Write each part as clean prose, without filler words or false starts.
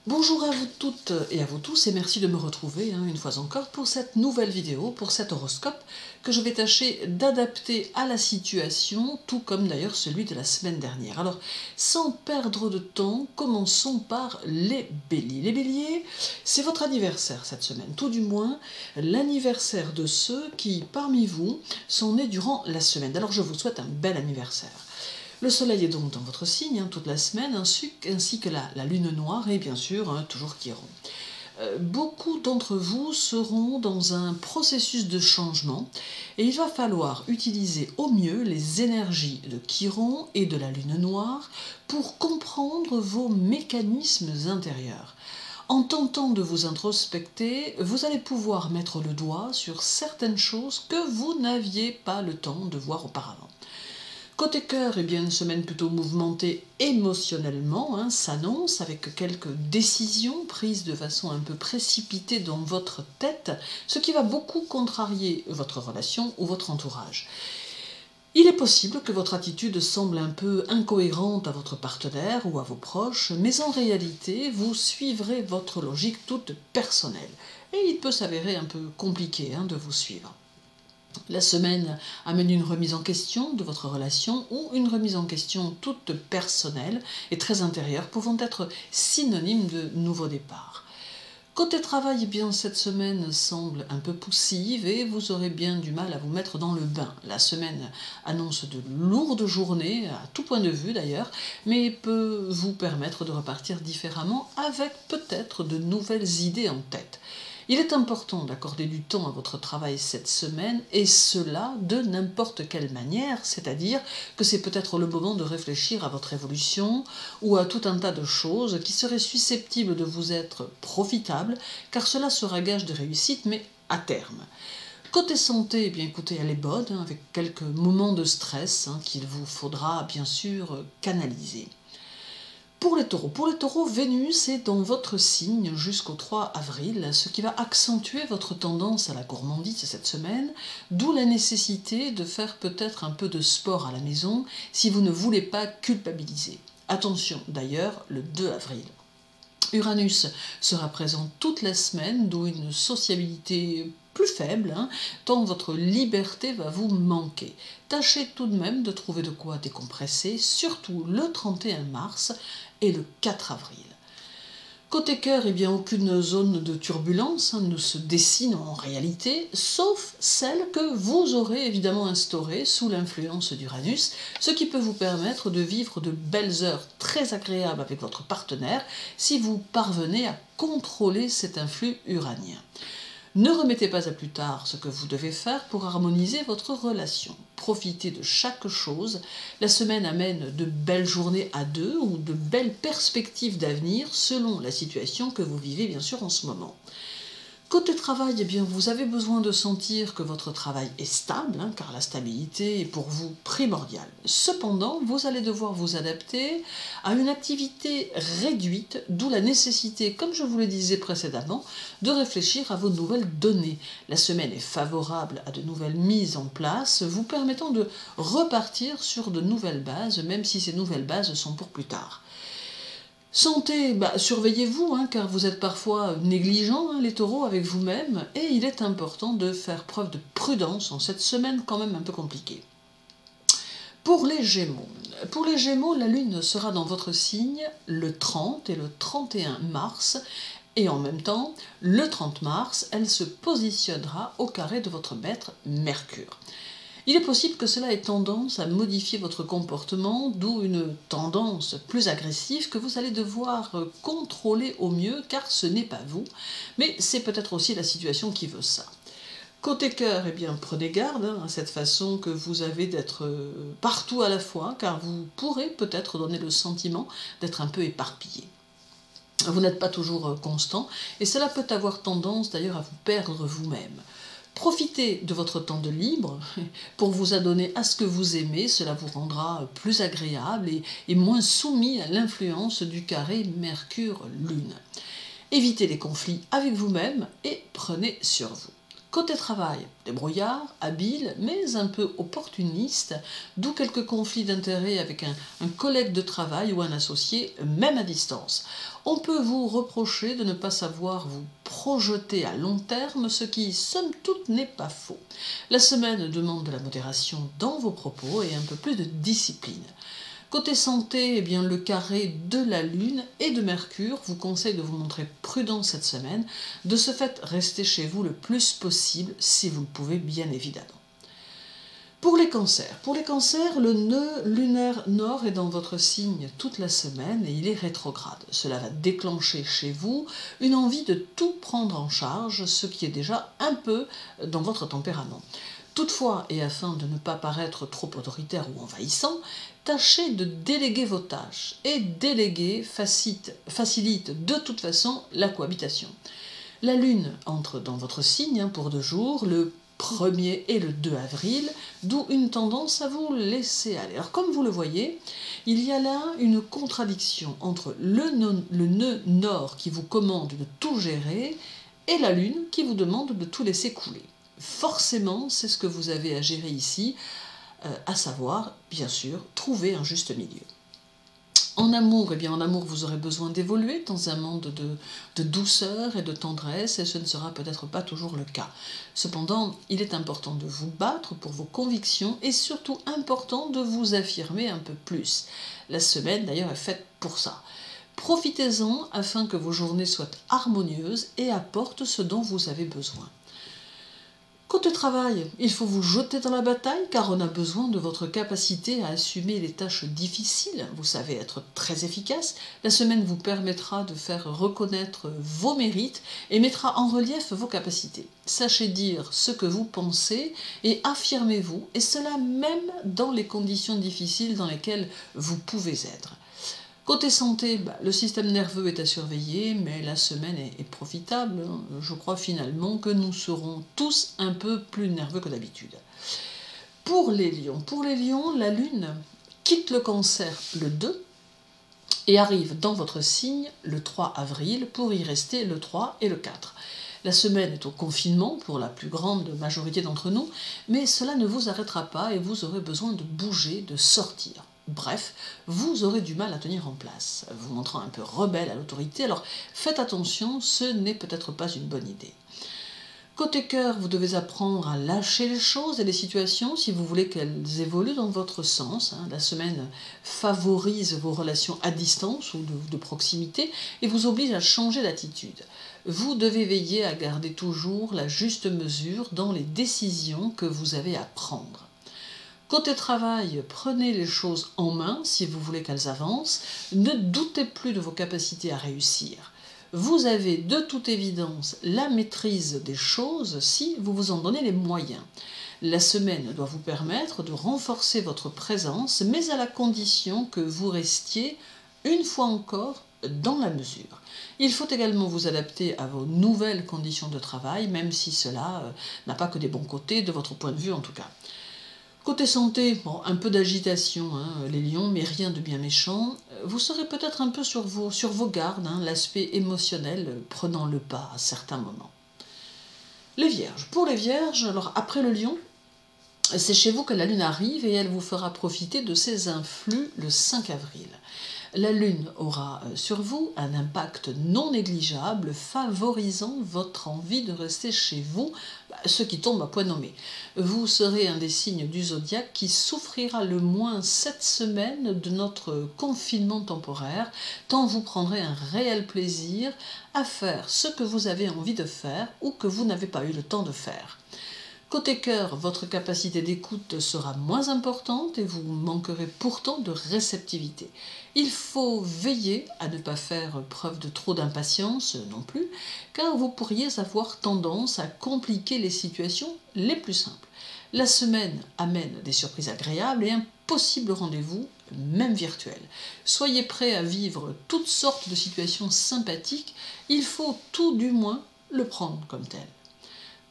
Bonjour à vous toutes et à vous tous et merci de me retrouver une fois encore pour cette nouvelle vidéo, pour cet horoscope que je vais tâcher d'adapter à la situation, tout comme d'ailleurs celui de la semaine dernière. Alors, sans perdre de temps, commençons par les béliers. Les béliers, c'est votre anniversaire cette semaine, tout du moins l'anniversaire de ceux qui, parmi vous, sont nés durant la semaine. Alors je vous souhaite un bel anniversaire. Le soleil est donc dans votre signe toute la semaine, ainsi que la lune noire et bien sûr, toujours Chiron. Beaucoup d'entre vous seront dans un processus de changement et il va falloir utiliser au mieux les énergies de Chiron et de la lune noire pour comprendre vos mécanismes intérieurs. En tentant de vous introspecter, vous allez pouvoir mettre le doigt sur certaines choses que vous n'aviez pas le temps de voir auparavant. Côté cœur, une semaine plutôt mouvementée émotionnellement s'annonce avec quelques décisions prises de façon un peu précipitée dans votre tête, ce qui va beaucoup contrarier votre relation ou votre entourage. Il est possible que votre attitude semble un peu incohérente à votre partenaire ou à vos proches, mais en réalité, vous suivrez votre logique toute personnelle. Et il peut s'avérer un peu compliqué de vous suivre. La semaine amène une remise en question de votre relation ou une remise en question toute personnelle et très intérieure, pouvant être synonyme de nouveau départ. Côté travail, cette semaine semble un peu poussive et vous aurez bien du mal à vous mettre dans le bain. La semaine annonce de lourdes journées, à tout point de vue d'ailleurs, mais peut vous permettre de repartir différemment avec peut-être de nouvelles idées en tête. Il est important d'accorder du temps à votre travail cette semaine, et cela de n'importe quelle manière, c'est-à-dire que c'est peut-être le moment de réfléchir à votre évolution ou à tout un tas de choses qui seraient susceptibles de vous être profitables, car cela sera gage de réussite, mais à terme. Côté santé, écoutez, elle est bonne, avec quelques moments de stress qu'il vous faudra bien sûr canaliser. Pour les taureaux, Vénus est dans votre signe jusqu'au 3 avril, ce qui va accentuer votre tendance à la gourmandise cette semaine, d'où la nécessité de faire peut-être un peu de sport à la maison si vous ne voulez pas culpabiliser. Attention d'ailleurs, le 2 avril. Uranus sera présent toute la semaine, d'où une sociabilité plus faible, tant votre liberté va vous manquer. Tâchez tout de même de trouver de quoi décompresser, surtout le 31 mars et le 4 avril. Côté cœur, aucune zone de turbulence ne se dessine en réalité, sauf celle que vous aurez évidemment instaurée sous l'influence d'Uranus, ce qui peut vous permettre de vivre de belles heures très agréables avec votre partenaire si vous parvenez à contrôler cet influx uranien. Ne remettez pas à plus tard ce que vous devez faire pour harmoniser votre relation. Profitez de chaque chose. La semaine amène de belles journées à deux ou de belles perspectives d'avenir selon la situation que vous vivez bien sûr en ce moment. Côté travail, vous avez besoin de sentir que votre travail est stable, car la stabilité est pour vous primordiale. Cependant, vous allez devoir vous adapter à une activité réduite, d'où la nécessité, comme je vous le disais précédemment, de réfléchir à vos nouvelles données. La semaine est favorable à de nouvelles mises en place, vous permettant de repartir sur de nouvelles bases, même si ces nouvelles bases sont pour plus tard. Santé, surveillez-vous, car vous êtes parfois négligents, les taureaux, avec vous-même, et il est important de faire preuve de prudence en cette semaine quand même un peu compliquée. Pour les Gémeaux, la Lune sera dans votre signe le 30 et le 31 mars, et en même temps, le 30 mars, elle se positionnera au carré de votre maître Mercure. Il est possible que cela ait tendance à modifier votre comportement, d'où une tendance plus agressive que vous allez devoir contrôler au mieux, car ce n'est pas vous, mais c'est peut-être aussi la situation qui veut ça. Côté cœur, prenez garde à cette façon que vous avez d'être partout à la fois, car vous pourrez peut-être donner le sentiment d'être un peu éparpillé. Vous n'êtes pas toujours constant, et cela peut avoir tendance d'ailleurs à vous perdre vous-même. Profitez de votre temps de libre pour vous adonner à ce que vous aimez, cela vous rendra plus agréable et moins soumis à l'influence du carré Mercure-Lune. Évitez les conflits avec vous-même et prenez sur vous. Côté travail, débrouillard, habile, mais un peu opportuniste, d'où quelques conflits d'intérêts avec un collègue de travail ou un associé, même à distance. On peut vous reprocher de ne pas savoir vous projeter à long terme, ce qui, somme toute, n'est pas faux. La semaine demande de la modération dans vos propos et un peu plus de discipline. Côté santé, eh bien, le carré de la Lune et de Mercure vous conseille de vous montrer prudent cette semaine. De ce fait, restez chez vous le plus possible, si vous le pouvez bien évidemment. Pour les cancers, le nœud lunaire nord est dans votre signe toute la semaine et il est rétrograde. Cela va déclencher chez vous une envie de tout prendre en charge, ce qui est déjà un peu dans votre tempérament. Toutefois, et afin de ne pas paraître trop autoritaire ou envahissant, tâchez de déléguer vos tâches. Et déléguer facilite de toute façon la cohabitation. La Lune entre dans votre signe pour 2 jours, le 1er et le 2 avril, d'où une tendance à vous laisser aller. Alors comme vous le voyez, il y a là une contradiction entre le nœud nord qui vous commande de tout gérer et la Lune qui vous demande de tout laisser couler. Forcément, c'est ce que vous avez à gérer ici, à savoir, bien sûr, trouver un juste milieu. En amour, vous aurez besoin d'évoluer dans un monde de douceur et de tendresse, et ce ne sera peut-être pas toujours le cas. Cependant, il est important de vous battre pour vos convictions et surtout important de vous affirmer un peu plus. La semaine, d'ailleurs, est faite pour ça. Profitez-en afin que vos journées soient harmonieuses et apportent ce dont vous avez besoin. Côté travail, il faut vous jeter dans la bataille car on a besoin de votre capacité à assumer les tâches difficiles. Vous savez être très efficace. La semaine vous permettra de faire reconnaître vos mérites et mettra en relief vos capacités. Sachez dire ce que vous pensez et affirmez-vous, et cela même dans les conditions difficiles dans lesquelles vous pouvez être. Côté santé, le système nerveux est à surveiller, mais la semaine est profitable. Je crois finalement que nous serons tous un peu plus nerveux que d'habitude. Pour les lions, la Lune quitte le Cancer le 2 et arrive dans votre signe le 3 avril pour y rester le 3 et le 4. La semaine est au confinement pour la plus grande majorité d'entre nous, mais cela ne vous arrêtera pas et vous aurez besoin de bouger, de sortir. Bref, vous aurez du mal à tenir en place, vous montrant un peu rebelle à l'autorité, alors faites attention, ce n'est peut-être pas une bonne idée. Côté cœur, vous devez apprendre à lâcher les choses et les situations si vous voulez qu'elles évoluent dans votre sens. La semaine favorise vos relations à distance ou de proximité et vous oblige à changer d'attitude. Vous devez veiller à garder toujours la juste mesure dans les décisions que vous avez à prendre. Côté travail, prenez les choses en main si vous voulez qu'elles avancent. Ne doutez plus de vos capacités à réussir. Vous avez de toute évidence la maîtrise des choses si vous vous en donnez les moyens. La semaine doit vous permettre de renforcer votre présence, mais à la condition que vous restiez, une fois encore, dans la mesure. Il faut également vous adapter à vos nouvelles conditions de travail, même si cela n'a pas que des bons côtés, de votre point de vue en tout cas. Côté santé, un peu d'agitation, les lions, mais rien de bien méchant. Vous serez peut-être un peu sur vos gardes, l'aspect émotionnel prenant le pas à certains moments. Les vierges. Pour les vierges, alors après le lion, c'est chez vous que la lune arrive et elle vous fera profiter de ses influx le 5 avril. La lune aura sur vous un impact non négligeable, favorisant votre envie de rester chez vous, ce qui tombe à point nommé. Vous serez un des signes du zodiaque qui souffrira le moins cette semaine de notre confinement temporaire, tant vous prendrez un réel plaisir à faire ce que vous avez envie de faire ou que vous n'avez pas eu le temps de faire. Côté cœur, votre capacité d'écoute sera moins importante et vous manquerez pourtant de réceptivité. Il faut veiller à ne pas faire preuve de trop d'impatience non plus, car vous pourriez avoir tendance à compliquer les situations les plus simples. La semaine amène des surprises agréables et un possible rendez-vous, même virtuel. Soyez prêts à vivre toutes sortes de situations sympathiques, il faut tout du moins le prendre comme tel.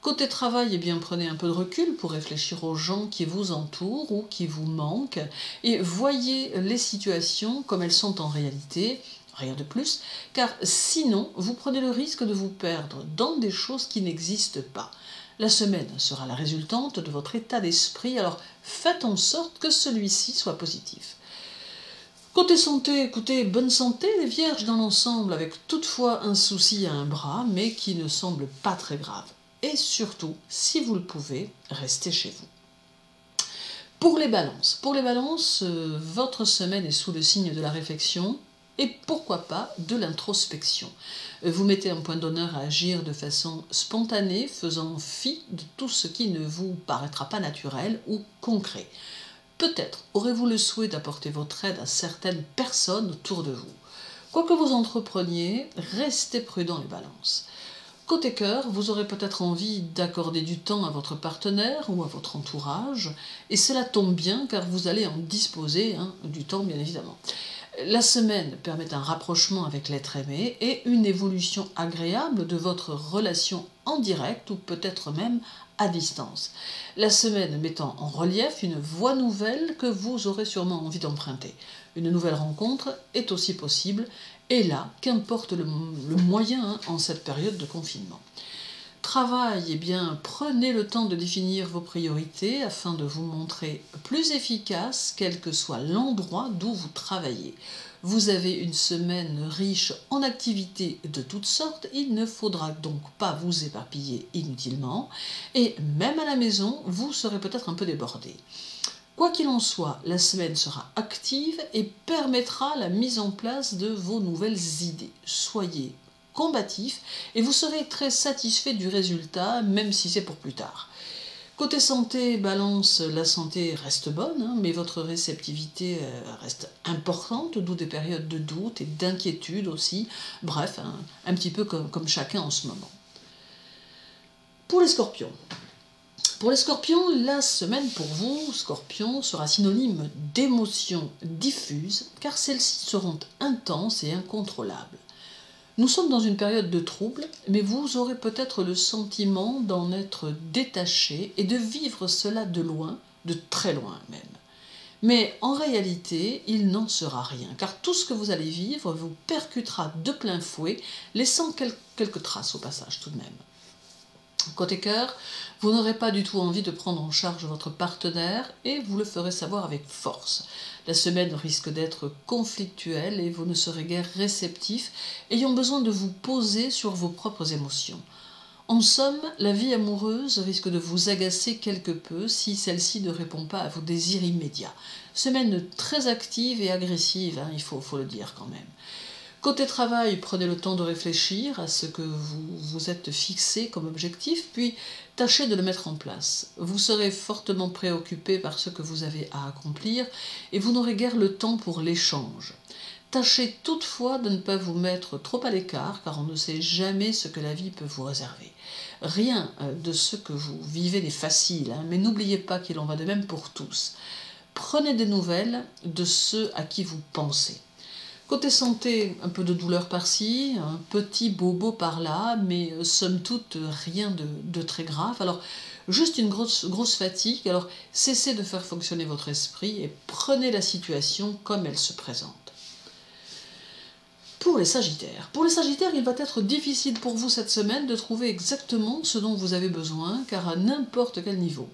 Côté travail, prenez un peu de recul pour réfléchir aux gens qui vous entourent ou qui vous manquent et voyez les situations comme elles sont en réalité, rien de plus, car sinon vous prenez le risque de vous perdre dans des choses qui n'existent pas. La semaine sera la résultante de votre état d'esprit, alors faites en sorte que celui-ci soit positif. Côté santé, écoutez, bonne santé les vierges dans l'ensemble, avec toutefois un souci à un bras, mais qui ne semble pas très grave. Et surtout, si vous le pouvez, restez chez vous. Pour les balances, votre semaine est sous le signe de la réflexion et pourquoi pas de l'introspection. Vous mettez un point d'honneur à agir de façon spontanée, faisant fi de tout ce qui ne vous paraîtra pas naturel ou concret. Peut-être aurez-vous le souhait d'apporter votre aide à certaines personnes autour de vous. Quoi que vous entrepreniez, restez prudent les balances. Côté cœur, vous aurez peut-être envie d'accorder du temps à votre partenaire ou à votre entourage, et cela tombe bien car vous allez en disposer du temps bien évidemment. La semaine permet un rapprochement avec l'être aimé et une évolution agréable de votre relation en direct ou peut-être même à distance. La semaine mettant en relief une voie nouvelle que vous aurez sûrement envie d'emprunter. Une nouvelle rencontre est aussi possible, et là, qu'importe le moyen en cette période de confinement. Travail, eh bien, prenez le temps de définir vos priorités afin de vous montrer plus efficace, quel que soit l'endroit d'où vous travaillez. Vous avez une semaine riche en activités de toutes sortes, il ne faudra donc pas vous éparpiller inutilement, et même à la maison, vous serez peut-être un peu débordé. Quoi qu'il en soit, la semaine sera active et permettra la mise en place de vos nouvelles idées. Soyez combatif et vous serez très satisfait du résultat, même si c'est pour plus tard. Côté santé, balance, la santé reste bonne, mais votre réceptivité reste importante, d'où des périodes de doute et d'inquiétude aussi. Bref, un petit peu comme chacun en ce moment. Pour les scorpions. Pour les scorpions, la semaine pour vous, scorpions, sera synonyme d'émotions diffuses, car celles-ci seront intenses et incontrôlables. Nous sommes dans une période de trouble, mais vous aurez peut-être le sentiment d'en être détaché et de vivre cela de loin, de très loin même. Mais en réalité, il n'en sera rien, car tout ce que vous allez vivre vous percutera de plein fouet, laissant quelques traces au passage tout de même. Côté cœur, vous n'aurez pas du tout envie de prendre en charge votre partenaire et vous le ferez savoir avec force. La semaine risque d'être conflictuelle et vous ne serez guère réceptif, ayant besoin de vous poser sur vos propres émotions. En somme, la vie amoureuse risque de vous agacer quelque peu si celle-ci ne répond pas à vos désirs immédiats. Semaine très active et agressive, il faut le dire quand même. Côté travail, prenez le temps de réfléchir à ce que vous vous êtes fixé comme objectif, puis tâchez de le mettre en place. Vous serez fortement préoccupé par ce que vous avez à accomplir et vous n'aurez guère le temps pour l'échange. Tâchez toutefois de ne pas vous mettre trop à l'écart, car on ne sait jamais ce que la vie peut vous réserver. Rien de ce que vous vivez n'est facile, mais n'oubliez pas qu'il en va de même pour tous. Prenez des nouvelles de ceux à qui vous pensez. Côté santé, un peu de douleur par-ci, un petit bobo par-là, mais somme toute rien de très grave. Alors, juste une grosse fatigue, alors cessez de faire fonctionner votre esprit et prenez la situation comme elle se présente. Pour les Sagittaires, il va être difficile pour vous cette semaine de trouver exactement ce dont vous avez besoin, car à n'importe quel niveau,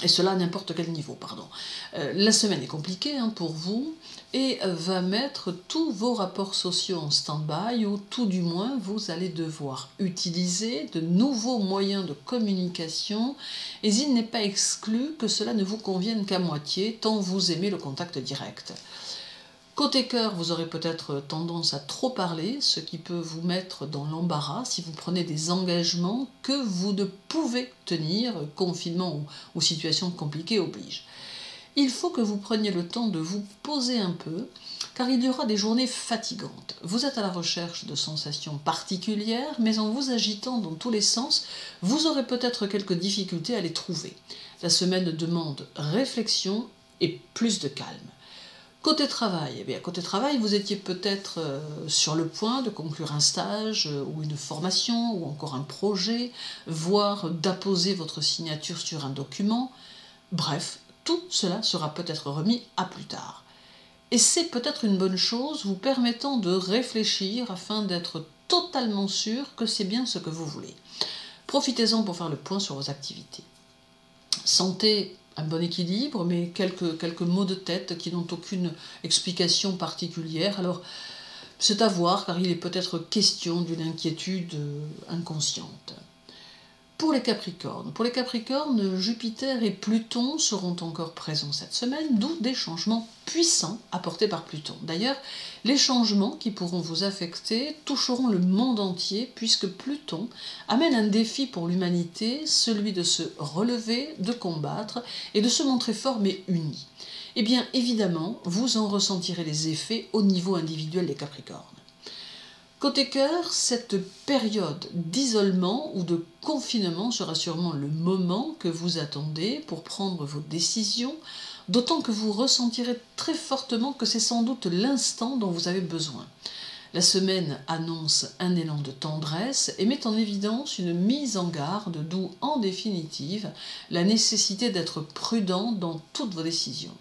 et cela à n'importe quel niveau, pardon. La semaine est compliquée pour vous et va mettre tous vos rapports sociaux en stand-by, ou tout du moins vous allez devoir utiliser de nouveaux moyens de communication, et il n'est pas exclu que cela ne vous convienne qu'à moitié, tant vous aimez le contact direct. Côté cœur, vous aurez peut-être tendance à trop parler, ce qui peut vous mettre dans l'embarras si vous prenez des engagements que vous ne pouvez tenir, confinement ou situation compliquée oblige. Il faut que vous preniez le temps de vous poser un peu, car il y aura des journées fatigantes. Vous êtes à la recherche de sensations particulières, mais en vous agitant dans tous les sens, vous aurez peut-être quelques difficultés à les trouver. La semaine demande réflexion et plus de calme. Côté travail, vous étiez peut-être sur le point de conclure un stage ou une formation ou encore un projet, voire d'apposer votre signature sur un document. Bref, tout cela sera peut-être remis à plus tard. Et c'est peut-être une bonne chose vous permettant de réfléchir afin d'être totalement sûr que c'est bien ce que vous voulez. Profitez-en pour faire le point sur vos activités. Santé, un bon équilibre, mais quelques maux de tête qui n'ont aucune explication particulière. Alors, c'est à voir, car il est peut-être question d'une inquiétude inconsciente. Pour les Capricornes, Jupiter et Pluton seront encore présents cette semaine, d'où des changements puissants apportés par Pluton. D'ailleurs, les changements qui pourront vous affecter toucheront le monde entier, puisque Pluton amène un défi pour l'humanité, celui de se relever, de combattre et de se montrer fort mais uni. Eh bien, évidemment, vous en ressentirez les effets au niveau individuel des Capricornes. Côté cœur, cette période d'isolement ou de confinement sera sûrement le moment que vous attendez pour prendre vos décisions, d'autant que vous ressentirez très fortement que c'est sans doute l'instant dont vous avez besoin. La semaine annonce un élan de tendresse et met en évidence une mise en garde, d'où en définitive la nécessité d'être prudent dans toutes vos décisions.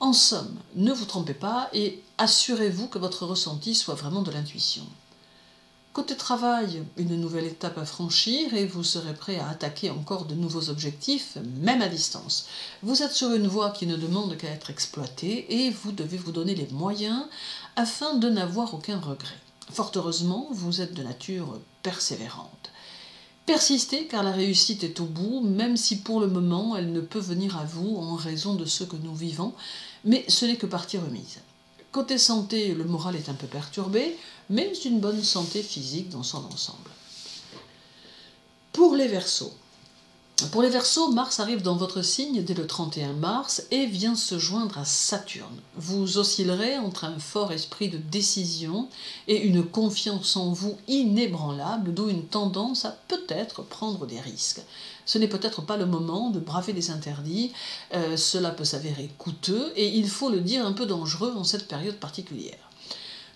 En somme, ne vous trompez pas et assurez-vous que votre ressenti soit vraiment de l'intuition. Côté travail, une nouvelle étape à franchir et vous serez prêt à attaquer encore de nouveaux objectifs, même à distance. Vous êtes sur une voie qui ne demande qu'à être exploitée et vous devez vous donner les moyens afin de n'avoir aucun regret. Fort heureusement, vous êtes de nature persévérante. Persistez car la réussite est au bout, même si pour le moment elle ne peut venir à vous en raison de ce que nous vivons, mais ce n'est que partie remise. Côté santé, le moral est un peu perturbé, mais une bonne santé physique dans son ensemble. Pour les Verseaux, Mars arrive dans votre signe dès le 31 mars et vient se joindre à Saturne. Vous oscillerez entre un fort esprit de décision et une confiance en vous inébranlable, d'où une tendance à peut-être prendre des risques. Ce n'est peut-être pas le moment de braver des interdits, cela peut s'avérer coûteux et il faut le dire un peu dangereux en cette période particulière.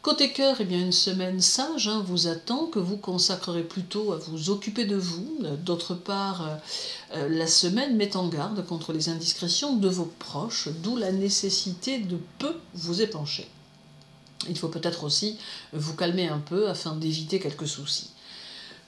Côté cœur, eh bien une semaine sage vous attend, que vous consacrerez plutôt à vous occuper de vous. D'autre part, la semaine met en garde contre les indiscrétions de vos proches, d'où la nécessité de peu vous épancher. Il faut peut-être aussi vous calmer un peu afin d'éviter quelques soucis.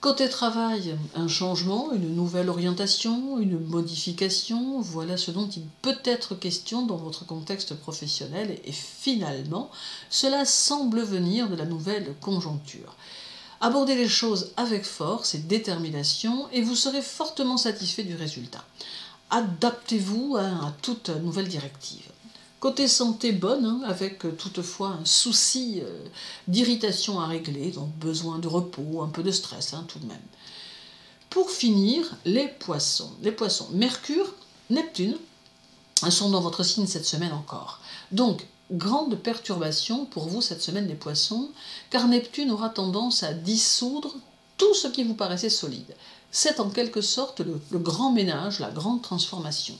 Côté travail, un changement, une nouvelle orientation, une modification, voilà ce dont il peut être question dans votre contexte professionnel et finalement, cela semble venir de la nouvelle conjoncture. Abordez les choses avec force et détermination et vous serez fortement satisfait du résultat. Adaptez-vous à toute nouvelle directive. Côté santé bonne, avec toutefois un souci d'irritation à régler, donc besoin de repos, un peu de stress tout de même. Pour finir, les poissons. Mercure, Neptune sont dans votre signe cette semaine encore. Donc, grande perturbation pour vous cette semaine les poissons, car Neptune aura tendance à dissoudre tout ce qui vous paraissait solide. C'est en quelque sorte le grand ménage, la grande transformation.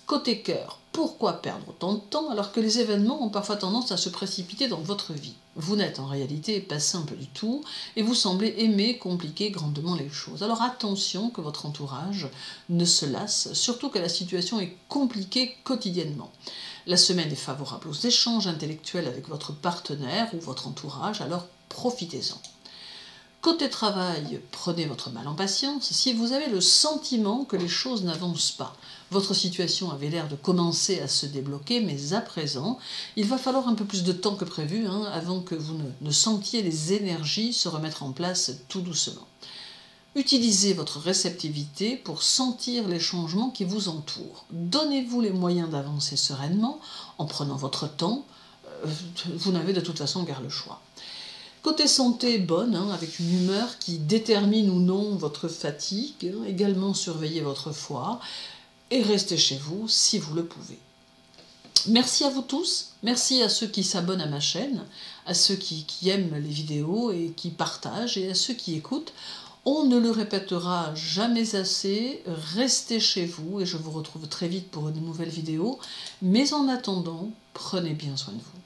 Côté cœur, pourquoi perdre autant de temps alors que les événements ont parfois tendance à se précipiter dans votre vie? Vous n'êtes en réalité pas simple du tout et vous semblez aimer compliquer grandement les choses. Alors attention que votre entourage ne se lasse, surtout que la situation est compliquée quotidiennement. La semaine est favorable aux échanges intellectuels avec votre partenaire ou votre entourage, alors profitez-en. Côté travail, prenez votre mal en patience. Si vous avez le sentiment que les choses n'avancent pas, votre situation avait l'air de commencer à se débloquer, mais à présent, il va falloir un peu plus de temps que prévu avant que vous ne sentiez les énergies se remettre en place tout doucement. Utilisez votre réceptivité pour sentir les changements qui vous entourent. Donnez-vous les moyens d'avancer sereinement en prenant votre temps. Vous n'avez de toute façon guère le choix. Côté santé, bonne, avec une humeur qui détermine ou non votre fatigue, également surveillez votre foie et restez chez vous si vous le pouvez. Merci à vous tous, merci à ceux qui s'abonnent à ma chaîne, à ceux qui aiment les vidéos et qui partagent et à ceux qui écoutent. On ne le répétera jamais assez, restez chez vous et je vous retrouve très vite pour une nouvelle vidéo. Mais en attendant, prenez bien soin de vous.